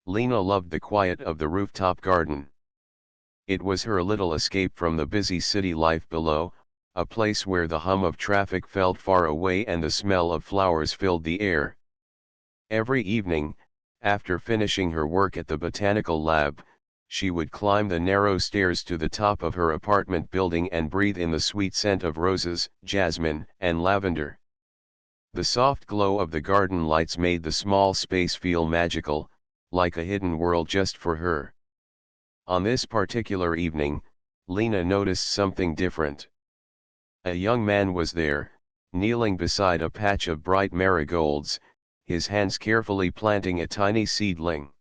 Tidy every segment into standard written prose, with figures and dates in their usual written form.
Lena loved the quiet of the rooftop garden. It was her little escape from the busy city life below, a place where the hum of traffic felt far away and the smell of flowers filled the air. Every evening, after finishing her work at the botanical lab, she would climb the narrow stairs to the top of her apartment building and breathe in the sweet scent of roses, jasmine, and lavender. The soft glow of the garden lights made the small space feel magical, like a hidden world just for her. On this particular evening, Lena noticed something different. A young man was there, kneeling beside a patch of bright marigolds, his hands carefully planting a tiny seedling.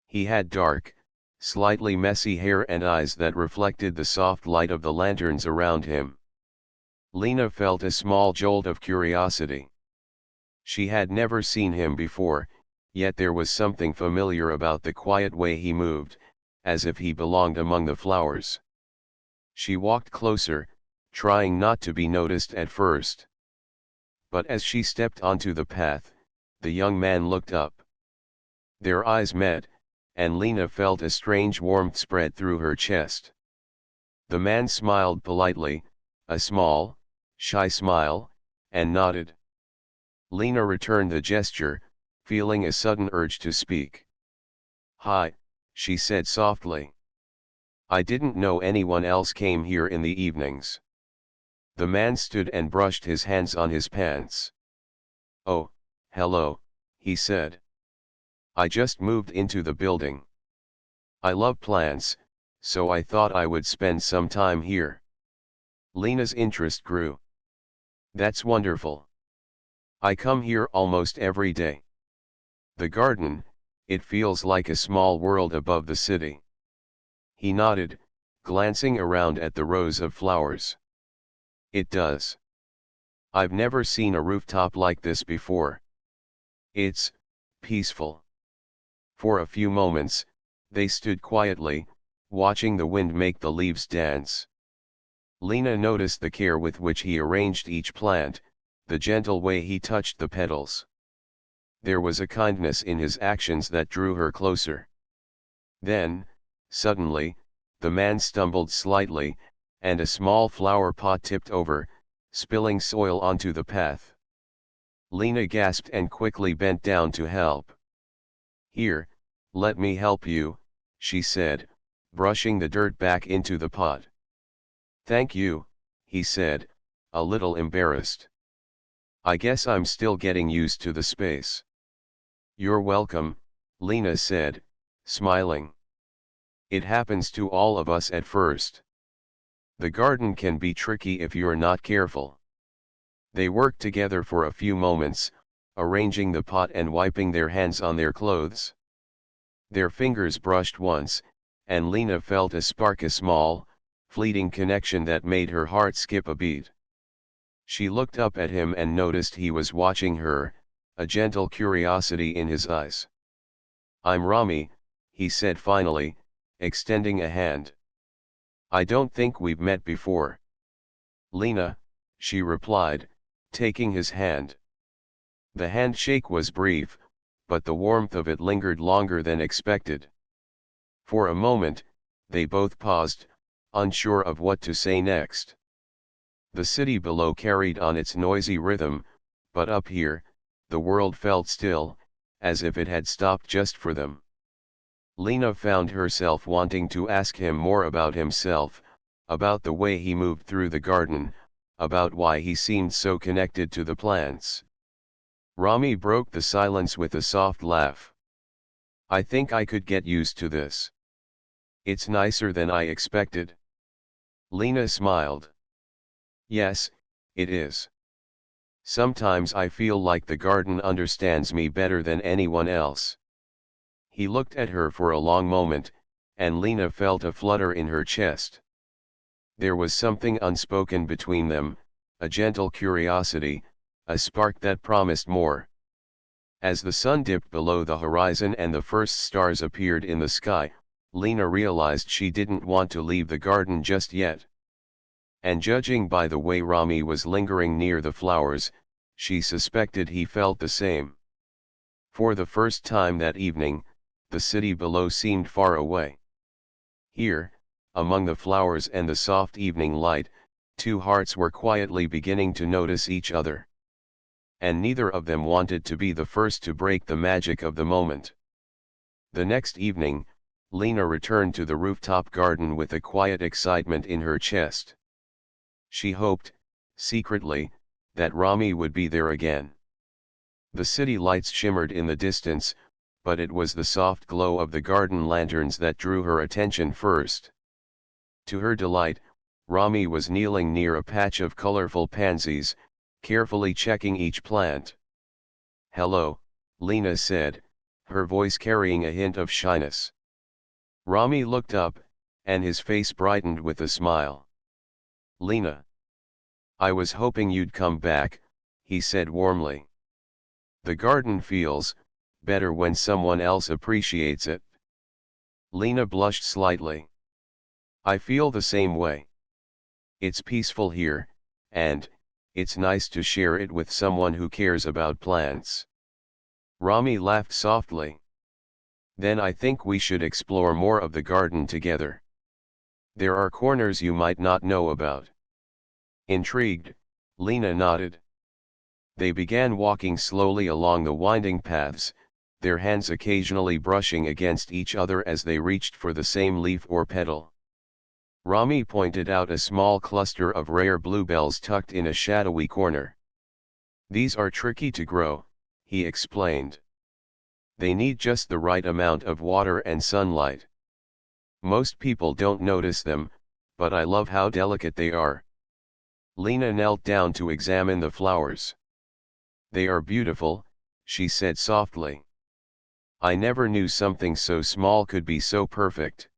He had dark, slightly messy hair and eyes that reflected the soft light of the lanterns around him. Lena felt a small jolt of curiosity. She had never seen him before, yet there was something familiar about the quiet way he moved, as if he belonged among the flowers. She walked closer, trying not to be noticed at first. But as she stepped onto the path, the young man looked up. Their eyes met, and Lena felt a strange warmth spread through her chest. The man smiled politely, a small, shy smile, and nodded. Lena returned the gesture, feeling a sudden urge to speak. "Hi," she said softly. "I didn't know anyone else came here in the evenings." The man stood and brushed his hands on his pants. "Oh, hello," he said. "I just moved into the building. I love plants, so I thought I would spend some time here." Lena's interest grew. "That's wonderful. I come here almost every day. The garden, it feels like a small world above the city." He nodded, glancing around at the rows of flowers. "It does. I've never seen a rooftop like this before. It's peaceful." For a few moments, they stood quietly, watching the wind make the leaves dance. Lena noticed the care with which he arranged each plant, the gentle way he touched the petals. There was a kindness in his actions that drew her closer. Then, suddenly, the man stumbled slightly, and a small flower pot tipped over, spilling soil onto the path. Lena gasped and quickly bent down to help. "Here, let me help you," she said, brushing the dirt back into the pot. "Thank you," he said, a little embarrassed. "I guess I'm still getting used to the space." "You're welcome," Lena said, smiling. "It happens to all of us at first. The garden can be tricky if you're not careful." They worked together for a few moments, arranging the pot and wiping their hands on their clothes. Their fingers brushed once, and Lena felt a spark, a small, fleeting connection that made her heart skip a beat. She looked up at him and noticed he was watching her, a gentle curiosity in his eyes. "I'm Rami," he said finally, extending a hand. "I don't think we've met before." "Lena," she replied, taking his hand. The handshake was brief, but the warmth of it lingered longer than expected. For a moment, they both paused, unsure of what to say next. The city below carried on its noisy rhythm, but up here, the world felt still, as if it had stopped just for them. Lena found herself wanting to ask him more about himself, about the way he moved through the garden, about why he seemed so connected to the plants. Rami broke the silence with a soft laugh. "I think I could get used to this. It's nicer than I expected." Lena smiled. "Yes, it is. Sometimes I feel like the garden understands me better than anyone else." He looked at her for a long moment, and Lena felt a flutter in her chest. There was something unspoken between them, a gentle curiosity, a spark that promised more. As the sun dipped below the horizon and the first stars appeared in the sky, Lena realized she didn't want to leave the garden just yet. And judging by the way Rami was lingering near the flowers, she suspected he felt the same. For the first time that evening, the city below seemed far away. Here, among the flowers and the soft evening light, two hearts were quietly beginning to notice each other. And neither of them wanted to be the first to break the magic of the moment. The next evening, Lena returned to the rooftop garden with a quiet excitement in her chest. She hoped, secretly, that Rami would be there again. The city lights shimmered in the distance, but it was the soft glow of the garden lanterns that drew her attention first. To her delight, Rami was kneeling near a patch of colorful pansies, carefully checking each plant. "Hello," Lena said, her voice carrying a hint of shyness. Rami looked up, and his face brightened with a smile. "Lena. I was hoping you'd come back," he said warmly. "The garden feels better when someone else appreciates it." Lena blushed slightly. "I feel the same way. It's peaceful here, and it's nice to share it with someone who cares about plants." Rami laughed softly. "Then I think we should explore more of the garden together. There are corners you might not know about." Intrigued, Lena nodded. They began walking slowly along the winding paths, their hands occasionally brushing against each other as they reached for the same leaf or petal. Rami pointed out a small cluster of rare bluebells tucked in a shadowy corner. "These are tricky to grow," he explained. "They need just the right amount of water and sunlight. Most people don't notice them, but I love how delicate they are." Lena knelt down to examine the flowers. "They are beautiful," she said softly. "I never knew something so small could be so perfect."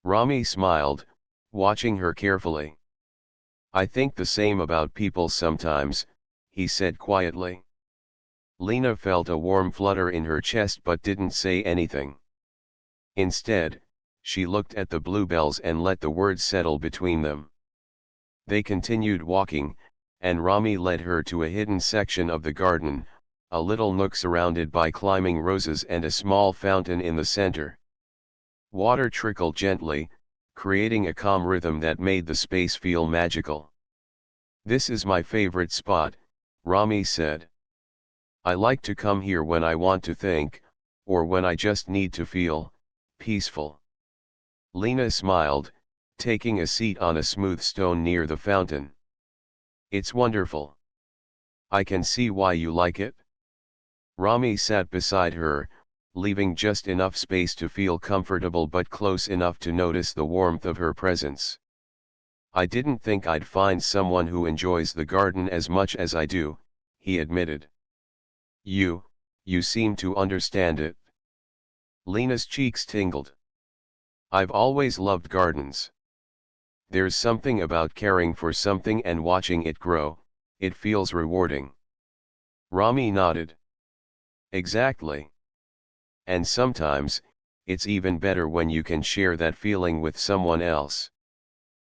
Rami smiled, watching her carefully. "I think the same about people sometimes," he said quietly. Lena felt a warm flutter in her chest but didn't say anything. Instead, she looked at the bluebells and let the words settle between them. They continued walking, and Rami led her to a hidden section of the garden, a little nook surrounded by climbing roses and a small fountain in the center. Water trickled gently, creating a calm rhythm that made the space feel magical. "This is my favorite spot," Rami said. "I like to come here when I want to think, or when I just need to feel peaceful." Lena smiled, taking a seat on a smooth stone near the fountain. "It's wonderful. I can see why you like it." Rami sat beside her, leaving just enough space to feel comfortable but close enough to notice the warmth of her presence. "I didn't think I'd find someone who enjoys the garden as much as I do," he admitted. You seem to understand it." Lena's cheeks tingled. "I've always loved gardens. There's something about caring for something and watching it grow, it feels rewarding." Rami nodded. "Exactly. And sometimes, it's even better when you can share that feeling with someone else."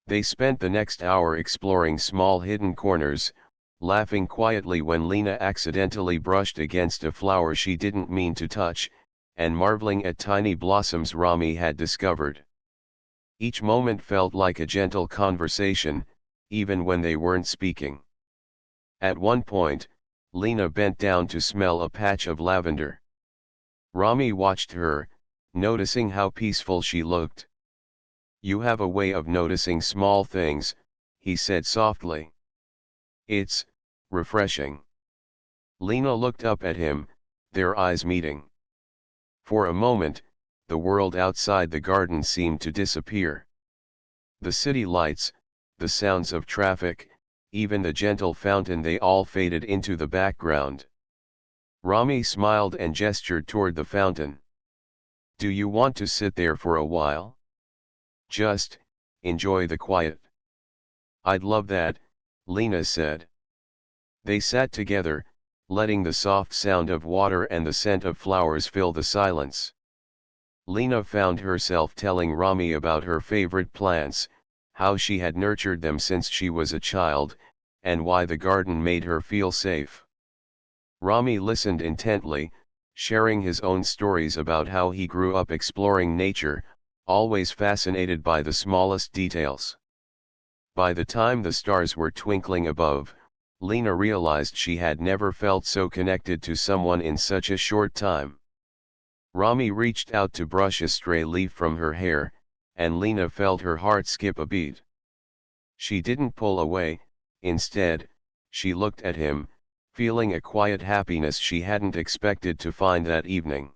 They spent the next hour exploring small hidden corners, laughing quietly when Lena accidentally brushed against a flower she didn't mean to touch, and marveling at tiny blossoms Rami had discovered. Each moment felt like a gentle conversation, even when they weren't speaking. At one point, Lena bent down to smell a patch of lavender. Rami watched her, noticing how peaceful she looked. "You have a way of noticing small things," he said softly. "It's refreshing." Lena looked up at him, their eyes meeting. For a moment, the world outside the garden seemed to disappear. The city lights, the sounds of traffic, even the gentle fountain, they all faded into the background. Rami smiled and gestured toward the fountain. "Do you want to sit there for a while? Just enjoy the quiet." "I'd love that," Lena said. They sat together, letting the soft sound of water and the scent of flowers fill the silence. Lena found herself telling Rami about her favorite plants, how she had nurtured them since she was a child, and why the garden made her feel safe. Rami listened intently, sharing his own stories about how he grew up exploring nature, always fascinated by the smallest details. By the time the stars were twinkling above, Lena realized she had never felt so connected to someone in such a short time. Rami reached out to brush a stray leaf from her hair, and Lena felt her heart skip a beat. She didn't pull away, instead, she looked at him, feeling a quiet happiness she hadn't expected to find that evening.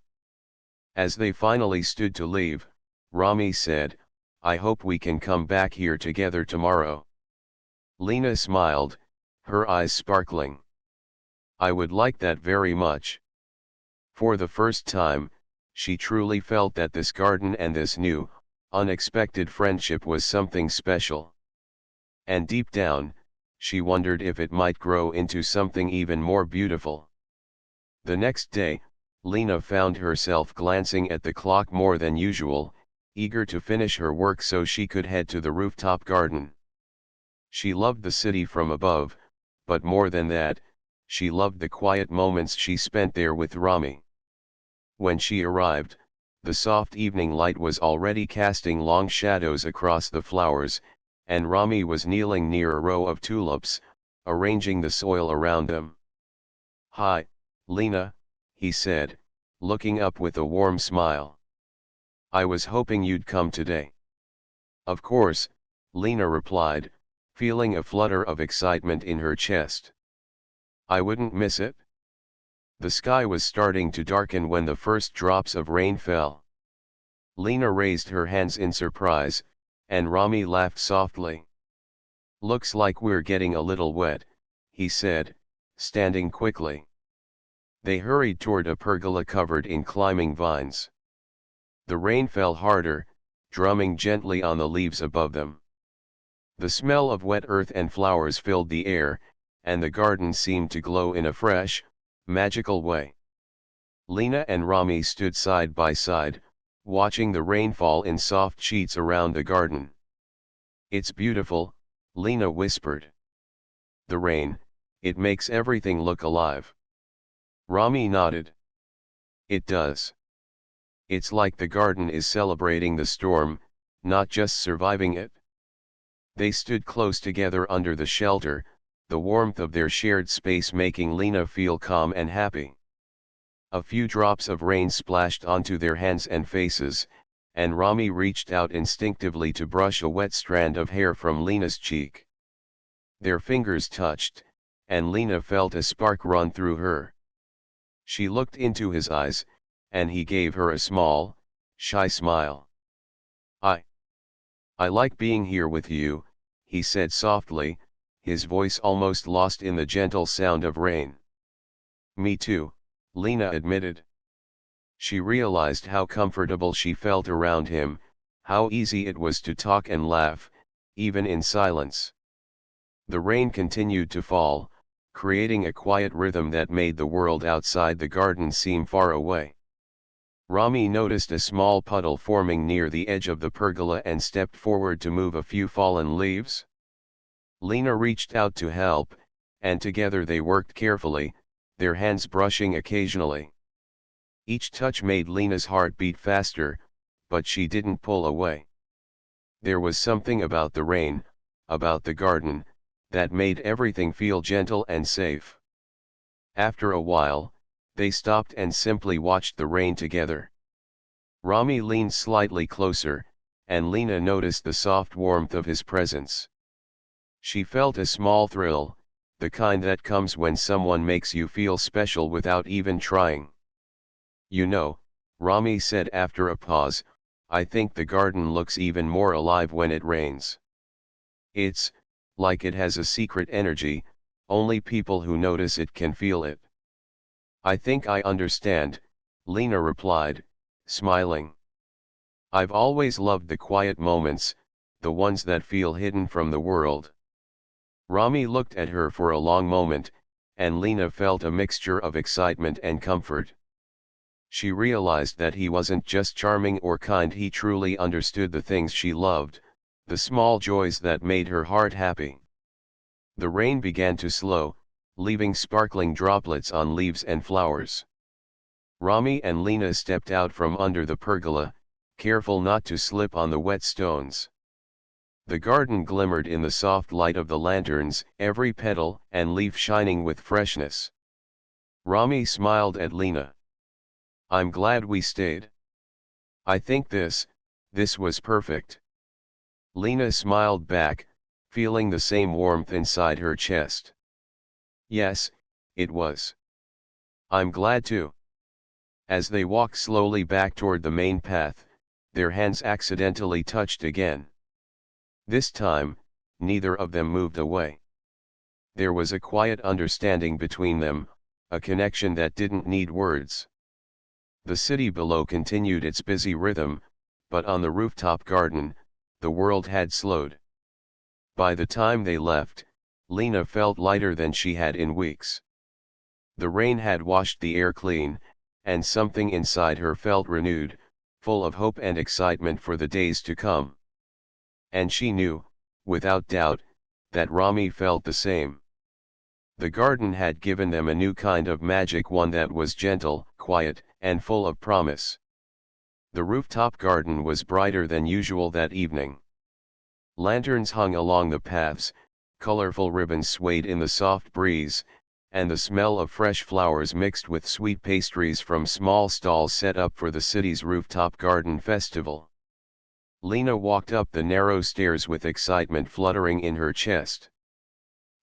As they finally stood to leave, Rami said, "I hope we can come back here together tomorrow." Lena smiled, her eyes sparkling. "I would like that very much." For the first time, she truly felt that this garden and this new, unexpected friendship was something special. And deep down, she wondered if it might grow into something even more beautiful. The next day, Lena found herself glancing at the clock more than usual, eager to finish her work so she could head to the rooftop garden. She loved the city from above, but more than that, she loved the quiet moments she spent there with Rami. When she arrived, the soft evening light was already casting long shadows across the flowers, and Rami was kneeling near a row of tulips, arranging the soil around them. "Hi, Lena," he said, looking up with a warm smile. "I was hoping you'd come today." "Of course," Lena replied, feeling a flutter of excitement in her chest. "I wouldn't miss it." The sky was starting to darken when the first drops of rain fell. Lena raised her hands in surprise, and Rami laughed softly. "Looks like we're getting a little wet," he said, standing quickly. They hurried toward a pergola covered in climbing vines. The rain fell harder, drumming gently on the leaves above them. The smell of wet earth and flowers filled the air, and the garden seemed to glow in a fresh, magical way. Lena and Rami stood side by side, watching the rain fall in soft sheets around the garden. "It's beautiful," Lena whispered. "The rain, it makes everything look alive." Rami nodded. "It does. It's like the garden is celebrating the storm, not just surviving it." They stood close together under the shelter, the warmth of their shared space making Lena feel calm and happy. A few drops of rain splashed onto their hands and faces, and Rami reached out instinctively to brush a wet strand of hair from Lena's cheek. Their fingers touched, and Lena felt a spark run through her. She looked into his eyes, and he gave her a small, shy smile. I like being here with you," he said softly, his voice almost lost in the gentle sound of rain. "Me too," Lena admitted. She realized how comfortable she felt around him, how easy it was to talk and laugh, even in silence. The rain continued to fall, creating a quiet rhythm that made the world outside the garden seem far away. Rami noticed a small puddle forming near the edge of the pergola and stepped forward to move a few fallen leaves. Lena reached out to help, and together they worked carefully, their hands brushing occasionally. Each touch made Lena's heart beat faster, but she didn't pull away. There was something about the rain, about the garden, that made everything feel gentle and safe. After a while, they stopped and simply watched the rain together. Rami leaned slightly closer, and Lena noticed the soft warmth of his presence. She felt a small thrill, the kind that comes when someone makes you feel special without even trying. "You know," Rami said after a pause, "I think the garden looks even more alive when it rains. It's like it has a secret energy, only people who notice it can feel it." "I think I understand," Lena replied, smiling. "I've always loved the quiet moments, the ones that feel hidden from the world." Rami looked at her for a long moment, and Lena felt a mixture of excitement and comfort. She realized that he wasn't just charming or kind, he truly understood the things she loved, the small joys that made her heart happy. The rain began to slow, leaving sparkling droplets on leaves and flowers. Rami and Lena stepped out from under the pergola, careful not to slip on the wet stones. The garden glimmered in the soft light of the lanterns, every petal and leaf shining with freshness. Rami smiled at Lena. "I'm glad we stayed. I think this was perfect." Lena smiled back, feeling the same warmth inside her chest. "Yes, it was. I'm glad too." As they walked slowly back toward the main path, their hands accidentally touched again. This time, neither of them moved away. There was a quiet understanding between them, a connection that didn't need words. The city below continued its busy rhythm, but on the rooftop garden, the world had slowed. By the time they left, Lena felt lighter than she had in weeks. The rain had washed the air clean, and something inside her felt renewed, full of hope and excitement for the days to come. And she knew, without doubt, that Rami felt the same. The garden had given them a new kind of magic, one that was gentle, quiet, and full of promise. The rooftop garden was brighter than usual that evening. Lanterns hung along the paths, colorful ribbons swayed in the soft breeze, and the smell of fresh flowers mixed with sweet pastries from small stalls set up for the city's rooftop garden festival. Lena walked up the narrow stairs with excitement fluttering in her chest.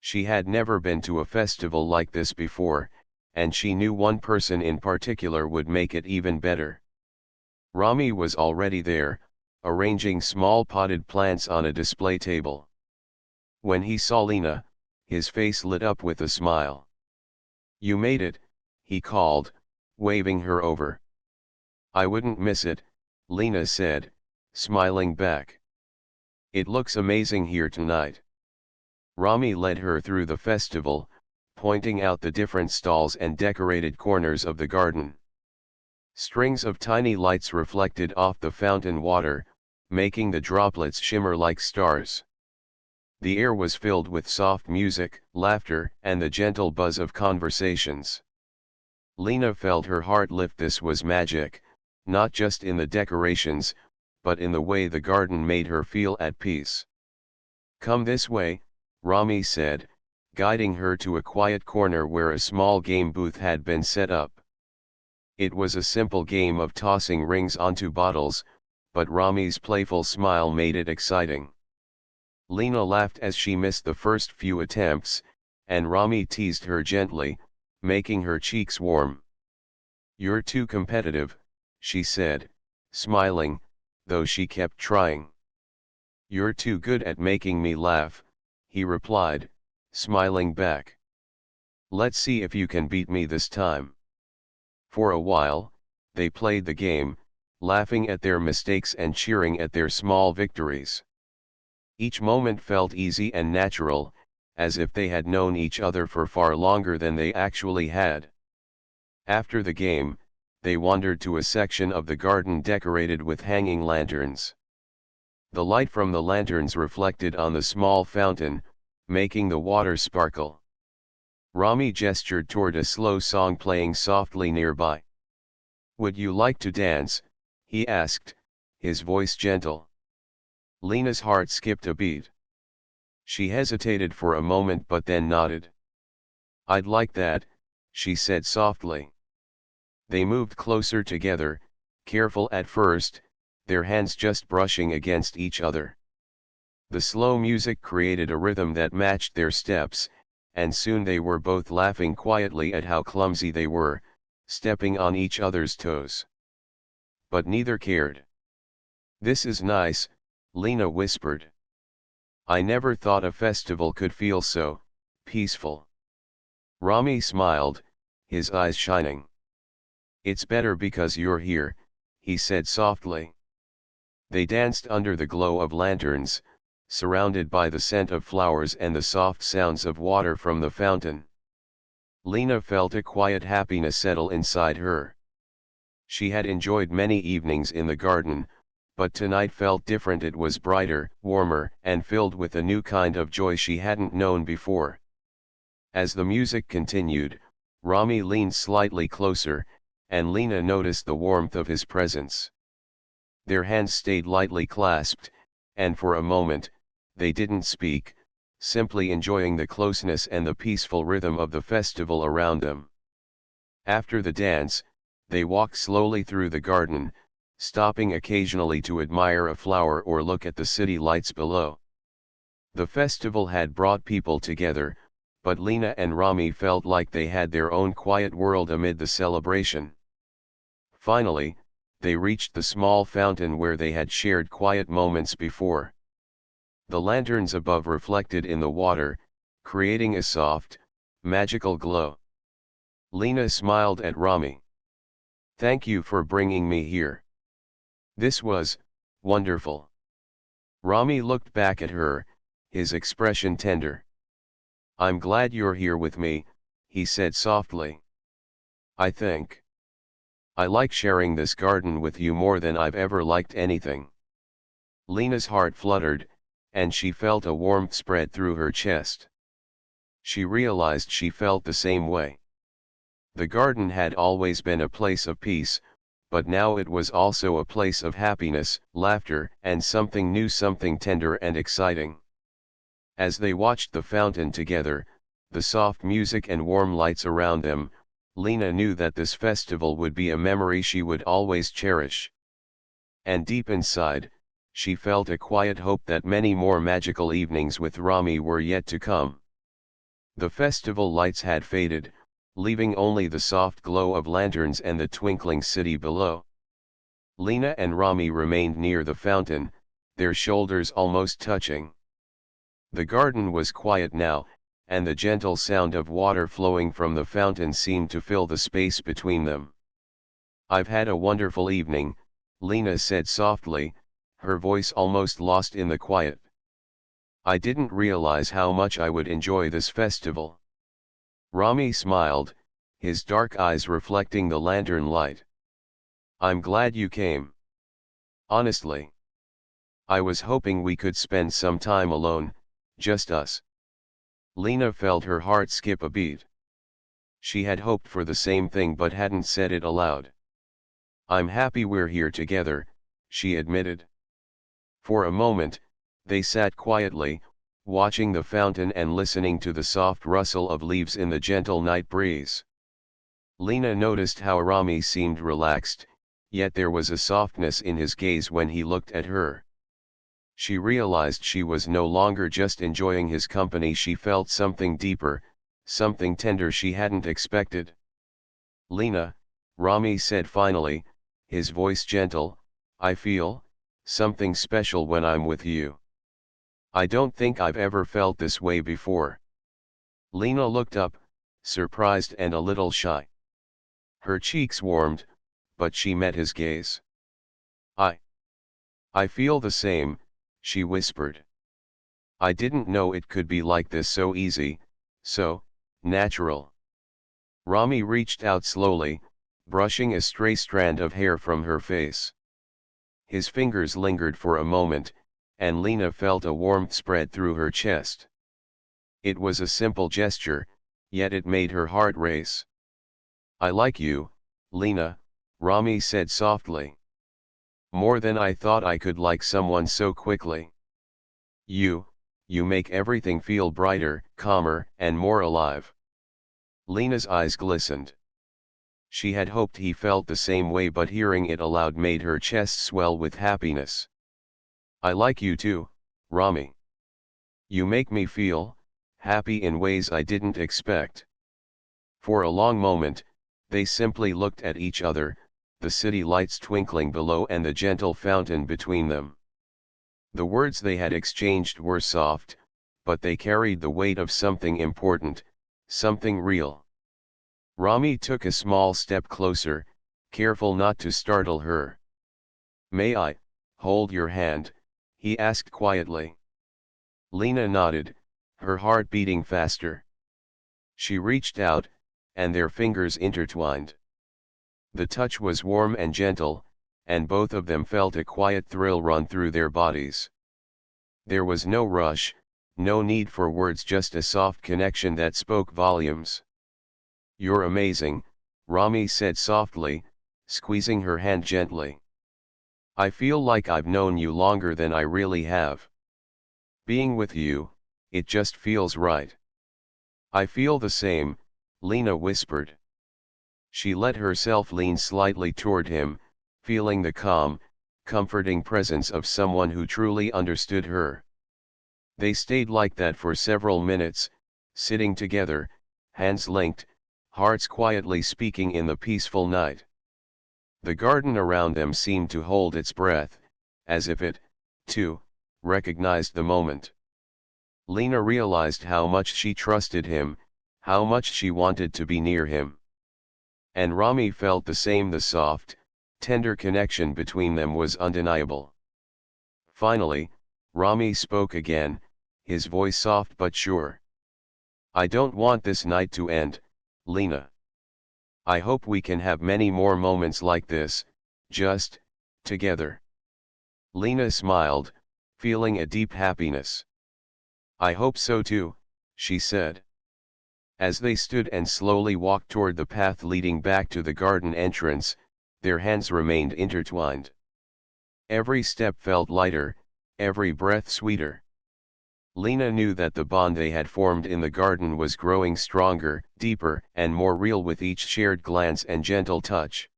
She had never been to a festival like this before, and she knew one person in particular would make it even better. Rami was already there, arranging small potted plants on a display table. When he saw Lena, his face lit up with a smile. "You made it," he called, waving her over. "I wouldn't miss it," Lena said, smiling back. "It looks amazing here tonight." Rami led her through the festival, pointing out the different stalls and decorated corners of the garden. Strings of tiny lights reflected off the fountain water, making the droplets shimmer like stars. The air was filled with soft music, laughter, and the gentle buzz of conversations. Lena felt her heart lift. This was magic, not just in the decorations, but in the way the garden made her feel at peace. "Come this way," Rami said, guiding her to a quiet corner where a small game booth had been set up. It was a simple game of tossing rings onto bottles, but Rami's playful smile made it exciting. Lena laughed as she missed the first few attempts, and Rami teased her gently, making her cheeks warm. "You're too competitive," she said, smiling, though she kept trying. "You're too good at making me laugh," he replied, smiling back. "Let's see if you can beat me this time." For a while, they played the game, laughing at their mistakes and cheering at their small victories. Each moment felt easy and natural, as if they had known each other for far longer than they actually had. After the game, they wandered to a section of the garden decorated with hanging lanterns. The light from the lanterns reflected on the small fountain, making the water sparkle. Rami gestured toward a slow song playing softly nearby. "Would you like to dance?" he asked, his voice gentle. Lena's heart skipped a beat. She hesitated for a moment but then nodded. "I'd like that," she said softly. They moved closer together, careful at first, their hands just brushing against each other. The slow music created a rhythm that matched their steps, and soon they were both laughing quietly at how clumsy they were, stepping on each other's toes. But neither cared. "This is nice," Lena whispered. "I never thought a festival could feel so peaceful." Rami smiled, his eyes shining. "It's better because you're here," he said softly. They danced under the glow of lanterns, surrounded by the scent of flowers and the soft sounds of water from the fountain. Lena felt a quiet happiness settle inside her. She had enjoyed many evenings in the garden, but tonight felt different. It was brighter, warmer, and filled with a new kind of joy she hadn't known before. As the music continued, Rami leaned slightly closer, and Lena noticed the warmth of his presence. Their hands stayed lightly clasped, and for a moment, they didn't speak, simply enjoying the closeness and the peaceful rhythm of the festival around them. After the dance, they walked slowly through the garden, stopping occasionally to admire a flower or look at the city lights below. The festival had brought people together, but Lena and Rami felt like they had their own quiet world amid the celebration. Finally, they reached the small fountain where they had shared quiet moments before. The lanterns above reflected in the water, creating a soft, magical glow. Lena smiled at Rami. "Thank you for bringing me here. This was wonderful." Rami looked back at her, his expression tender. "I'm glad you're here with me," he said softly. I like sharing this garden with you more than I've ever liked anything." Lena's heart fluttered, and she felt a warmth spread through her chest. She realized she felt the same way. The garden had always been a place of peace, but now it was also a place of happiness, laughter, and something new, something tender and exciting. As they watched the fountain together, the soft music and warm lights around them, Lena knew that this festival would be a memory she would always cherish. And deep inside, she felt a quiet hope that many more magical evenings with Rami were yet to come. The festival lights had faded, leaving only the soft glow of lanterns and the twinkling city below. Lena and Rami remained near the fountain, their shoulders almost touching. The garden was quiet now, and the gentle sound of water flowing from the fountain seemed to fill the space between them. "I've had a wonderful evening," Lena said softly, her voice almost lost in the quiet. "I didn't realize how much I would enjoy this festival." Rami smiled, his dark eyes reflecting the lantern light. "I'm glad you came. Honestly. I was hoping we could spend some time alone, just us." Lena felt her heart skip a beat. She had hoped for the same thing but hadn't said it aloud. "I'm happy we're here together," she admitted. For a moment, they sat quietly, watching the fountain and listening to the soft rustle of leaves in the gentle night breeze. Lena noticed how Rami seemed relaxed, yet there was a softness in his gaze when he looked at her. She realized she was no longer just enjoying his company, she felt something deeper, something tender she hadn't expected. "Lena," Rami said finally, his voice gentle, "I feel something special when I'm with you. I don't think I've ever felt this way before." Lena looked up, surprised and a little shy. Her cheeks warmed, but she met his gaze. I feel the same," she whispered. "I didn't know it could be like this, so easy, so natural." Rami reached out slowly, brushing a stray strand of hair from her face. His fingers lingered for a moment, and Lena felt a warmth spread through her chest. It was a simple gesture, yet it made her heart race. "I like you, Lena," Rami said softly. "More than I thought I could like someone so quickly. You make everything feel brighter, calmer, and more alive." Lena's eyes glistened. She had hoped he felt the same way, but hearing it aloud made her chest swell with happiness. "I like you too, Rami. You make me feel happy in ways I didn't expect." For a long moment, they simply looked at each other, the city lights twinkling below and the gentle fountain between them. The words they had exchanged were soft, but they carried the weight of something important, something real. Rami took a small step closer, careful not to startle her. "May I hold your hand?" he asked quietly. Lena nodded, her heart beating faster. She reached out, and their fingers intertwined. The touch was warm and gentle, and both of them felt a quiet thrill run through their bodies. There was no rush, no need for words, just a soft connection that spoke volumes. "You're amazing," Rami said softly, squeezing her hand gently. I feel like I've known you longer than I really have. Being with you, it just feels right. I feel the same, Lena whispered. She let herself lean slightly toward him, feeling the calm, comforting presence of someone who truly understood her. They stayed like that for several minutes, sitting together, hands linked, hearts quietly speaking in the peaceful night. The garden around them seemed to hold its breath, as if it, too, recognized the moment. Lena realized how much she trusted him, how much she wanted to be near him. And Rami felt the same. The soft, tender connection between them was undeniable. Finally, Rami spoke again, his voice soft but sure. I don't want this night to end, Lena. I hope we can have many more moments like this, just, together. Lena smiled, feeling a deep happiness. I hope so too, she said. As they stood and slowly walked toward the path leading back to the garden entrance, their hands remained intertwined. Every step felt lighter, every breath sweeter. Lena knew that the bond they had formed in the garden was growing stronger, deeper, and more real with each shared glance and gentle touch.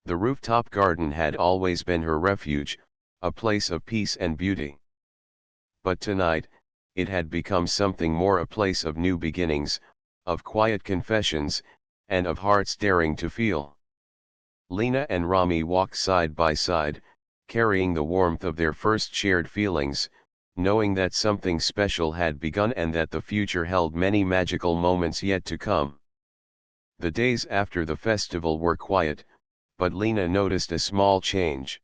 The rooftop garden had always been her refuge, a place of peace and beauty. But tonight, it had become something more, a place of new beginnings, of quiet confessions, and of hearts daring to feel. Lena and Rami walked side by side, carrying the warmth of their first shared feelings, knowing that something special had begun and that the future held many magical moments yet to come. The days after the festival were quiet, but Lena noticed a small change.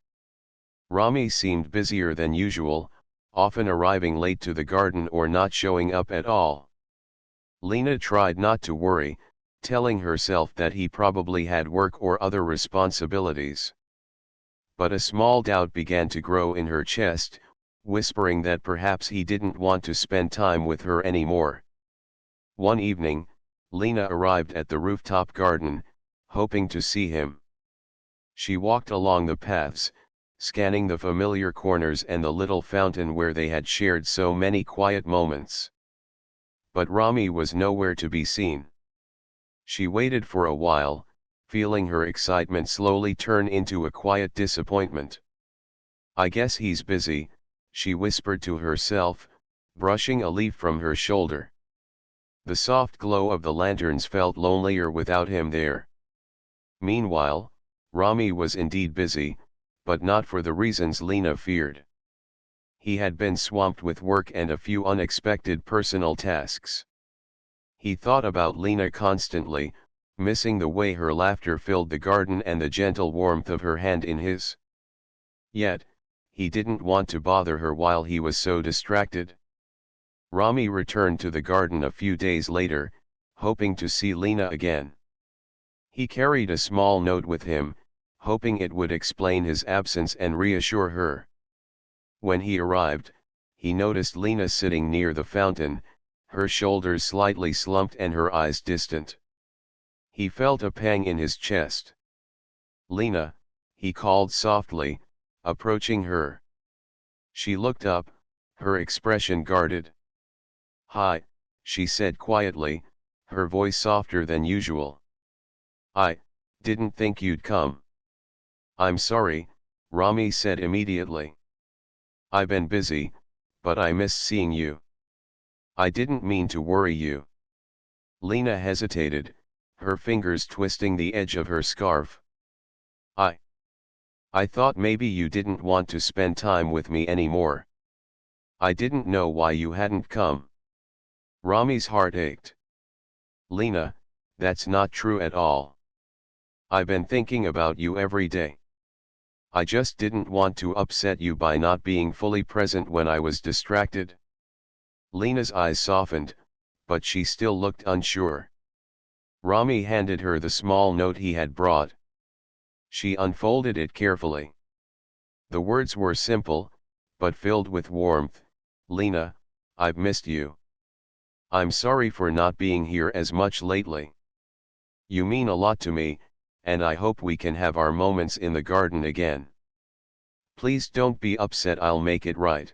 Rami seemed busier than usual, often arriving late to the garden or not showing up at all. Lena tried not to worry, telling herself that he probably had work or other responsibilities. But a small doubt began to grow in her chest, whispering that perhaps he didn't want to spend time with her anymore. One evening, Lena arrived at the rooftop garden, hoping to see him. She walked along the paths, scanning the familiar corners and the little fountain where they had shared so many quiet moments. But Rami was nowhere to be seen. She waited for a while, feeling her excitement slowly turn into a quiet disappointment. I guess he's busy, she whispered to herself, brushing a leaf from her shoulder. The soft glow of the lanterns felt lonelier without him there. Meanwhile, Rami was indeed busy, but not for the reasons Lena feared. He had been swamped with work and a few unexpected personal tasks. He thought about Lena constantly, missing the way her laughter filled the garden and the gentle warmth of her hand in his. Yet, he didn't want to bother her while he was so distracted. Rami returned to the garden a few days later, hoping to see Lena again. He carried a small note with him, hoping it would explain his absence and reassure her. When he arrived, he noticed Lena sitting near the fountain, her shoulders slightly slumped and her eyes distant. He felt a pang in his chest. Lena, he called softly, approaching her. She looked up, her expression guarded. Hi, she said quietly, her voice softer than usual. I didn't think you'd come. I'm sorry, Rami said immediately. I've been busy, but I missed seeing you. I didn't mean to worry you. Lena hesitated, her fingers twisting the edge of her scarf. I thought maybe you didn't want to spend time with me anymore. I didn't know why you hadn't come. Rami's heart ached. Lena, that's not true at all. I've been thinking about you every day. I just didn't want to upset you by not being fully present when I was distracted. Lena's eyes softened, but she still looked unsure. Rami handed her the small note he had brought. She unfolded it carefully. The words were simple, but filled with warmth. Lena, I've missed you. I'm sorry for not being here as much lately. You mean a lot to me, and I hope we can have our moments in the garden again. Please don't be upset, I'll make it right.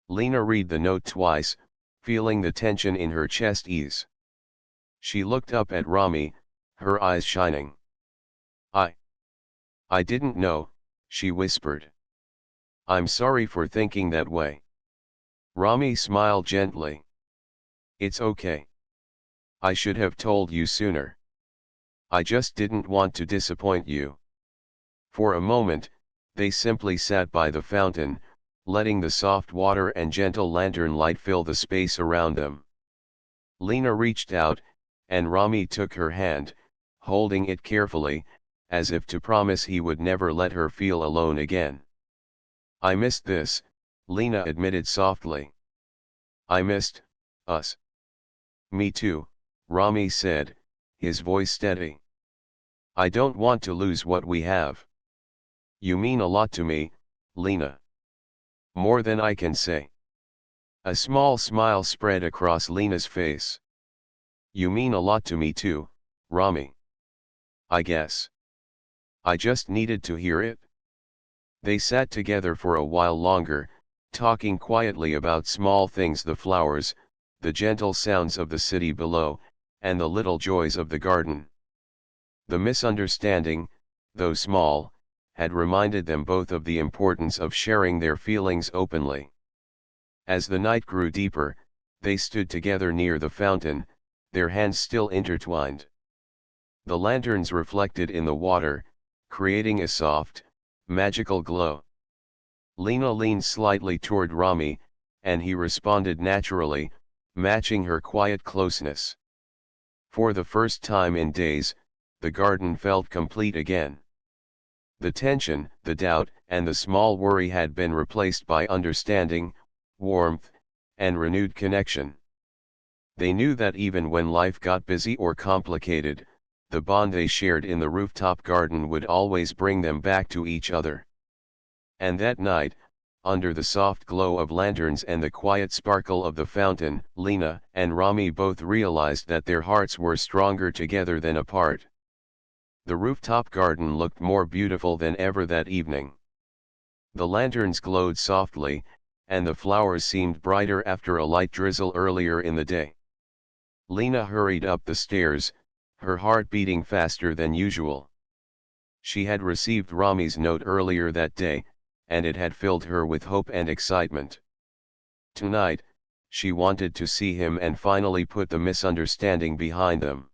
Lena read the note twice, feeling the tension in her chest ease. She looked up at Rami, her eyes shining. I didn't know, she whispered. I'm sorry for thinking that way. Rami smiled gently. It's okay. I should have told you sooner. I just didn't want to disappoint you. For a moment, they simply sat by the fountain, letting the soft water and gentle lantern light fill the space around them. Lena reached out, and Rami took her hand, holding it carefully, as if to promise he would never let her feel alone again. I missed this, Lena admitted softly. I missed us. Me too, Rami said, his voice steady. I don't want to lose what we have. You mean a lot to me, Lena. More than I can say. A small smile spread across Lena's face. You mean a lot to me too, Rami. I guess. I just needed to hear it. They sat together for a while longer, talking quietly about small things, the flowers, the gentle sounds of the city below, and the little joys of the garden. The misunderstanding, though small, had reminded them both of the importance of sharing their feelings openly. As the night grew deeper, they stood together near the fountain, their hands still intertwined. The lanterns reflected in the water, creating a soft, magical glow. Lena leaned slightly toward Rami, and he responded naturally, matching her quiet closeness. For the first time in days, the garden felt complete again. The tension, the doubt, and the small worry had been replaced by understanding, warmth, and renewed connection. They knew that even when life got busy or complicated, the bond they shared in the rooftop garden would always bring them back to each other. And that night, under the soft glow of lanterns and the quiet sparkle of the fountain, Lena and Rami both realized that their hearts were stronger together than apart. The rooftop garden looked more beautiful than ever that evening. The lanterns glowed softly, and the flowers seemed brighter after a light drizzle earlier in the day. Lena hurried up the stairs, her heart beating faster than usual. She had received Rami's note earlier that day, and it had filled her with hope and excitement. Tonight, she wanted to see him and finally put the misunderstanding behind them.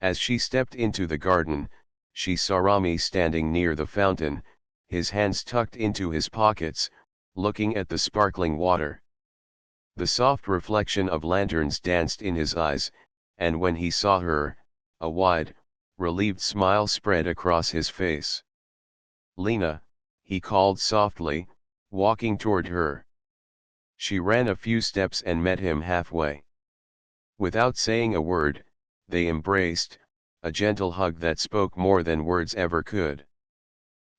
As she stepped into the garden, she saw Rami standing near the fountain, his hands tucked into his pockets, looking at the sparkling water. The soft reflection of lanterns danced in his eyes, and when he saw her, a wide, relieved smile spread across his face. Lena, he called softly, walking toward her. She ran a few steps and met him halfway. Without saying a word, they embraced, a gentle hug that spoke more than words ever could.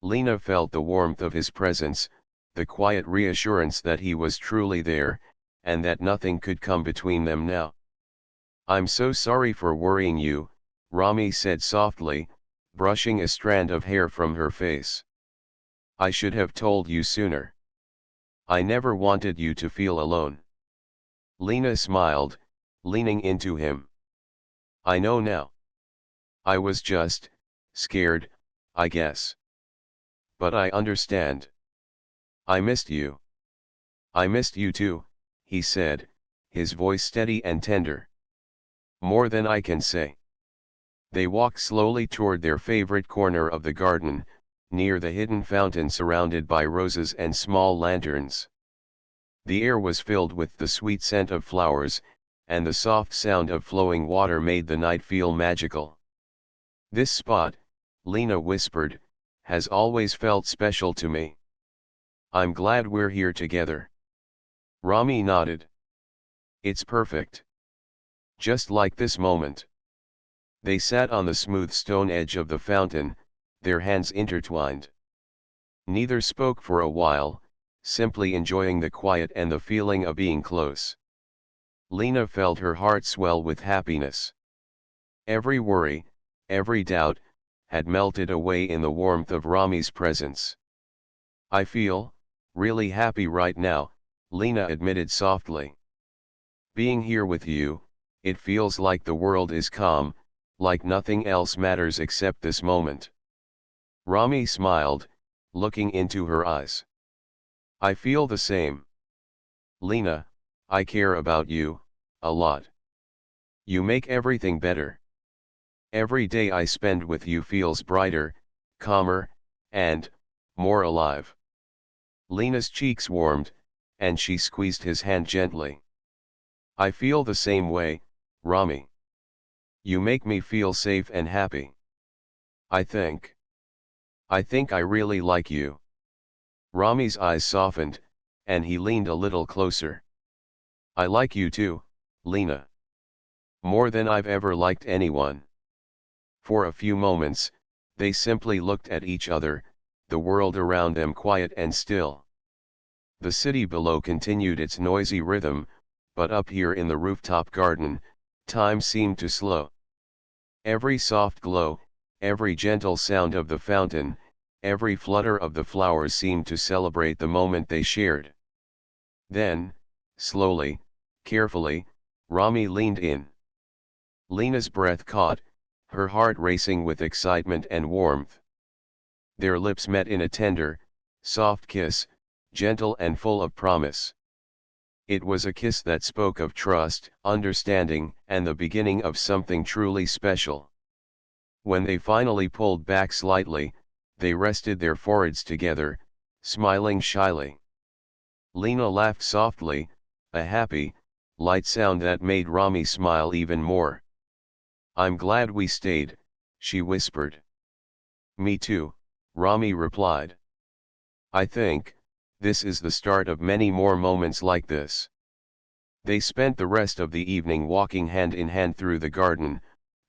Lena felt the warmth of his presence, the quiet reassurance that he was truly there, and that nothing could come between them now. I'm so sorry for worrying you, Rami said softly, brushing a strand of hair from her face. I should have told you sooner. I never wanted you to feel alone. Lena smiled, leaning into him. I know now. I was just scared, I guess. But I understand. I missed you. I missed you too, he said, his voice steady and tender. More than I can say. They walked slowly toward their favorite corner of the garden, near the hidden fountain surrounded by roses and small lanterns. The air was filled with the sweet scent of flowers, and the soft sound of flowing water made the night feel magical. This spot, Lena whispered, has always felt special to me. I'm glad we're here together. Rami nodded. It's perfect. Just like this moment. They sat on the smooth stone edge of the fountain, their hands intertwined. Neither spoke for a while, simply enjoying the quiet and the feeling of being close. Lena felt her heart swell with happiness. Every worry, every doubt, had melted away in the warmth of Rami's presence. I feel really happy right now, Lena admitted softly. Being here with you, it feels like the world is calm, like nothing else matters except this moment. Rami smiled, looking into her eyes. I feel the same. Lena, I care about you, a lot. You make everything better. Every day I spend with you feels brighter, calmer, and more alive. Lena's cheeks warmed, and she squeezed his hand gently. I feel the same way, Rami. You make me feel safe and happy. I think I really like you. Rami's eyes softened, and he leaned a little closer. I like you too, Lena. More than I've ever liked anyone. For a few moments, they simply looked at each other, the world around them quiet and still. The city below continued its noisy rhythm, but up here in the rooftop garden, time seemed to slow. Every soft glow, every gentle sound of the fountain, every flutter of the flowers seemed to celebrate the moment they shared. Then, slowly, carefully, Rami leaned in. Lena's breath caught, her heart racing with excitement and warmth. Their lips met in a tender, soft kiss, gentle and full of promise. It was a kiss that spoke of trust, understanding, and the beginning of something truly special. When they finally pulled back slightly, they rested their foreheads together, smiling shyly. Lena laughed softly, a happy, light sound that made Rami smile even more. I'm glad we stayed, she whispered. Me too, Rami replied. I think this is the start of many more moments like this. They spent the rest of the evening walking hand in hand through the garden,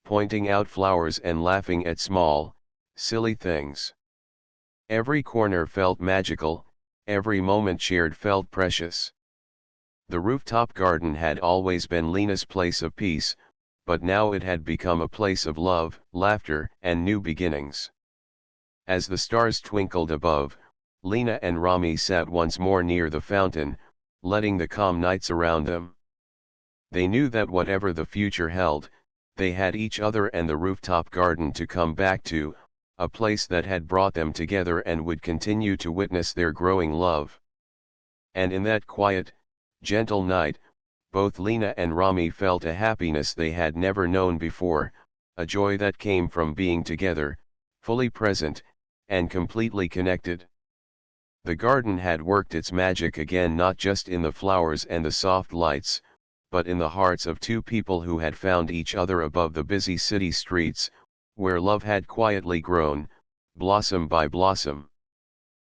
pointing out flowers and laughing at small, silly things. Every corner felt magical, every moment shared felt precious. The rooftop garden had always been Lena's place of peace, but now it had become a place of love, laughter, and new beginnings. As the stars twinkled above, Lena and Rami sat once more near the fountain, letting the calm night surround them. They knew that whatever the future held, they had each other and the rooftop garden to come back to, a place that had brought them together and would continue to witness their growing love. And in that quiet, gentle night, both Lena and Rami felt a happiness they had never known before, a joy that came from being together, fully present, and completely connected. The garden had worked its magic again, not just in the flowers and the soft lights, but in the hearts of two people who had found each other above the busy city streets, where love had quietly grown, blossom by blossom.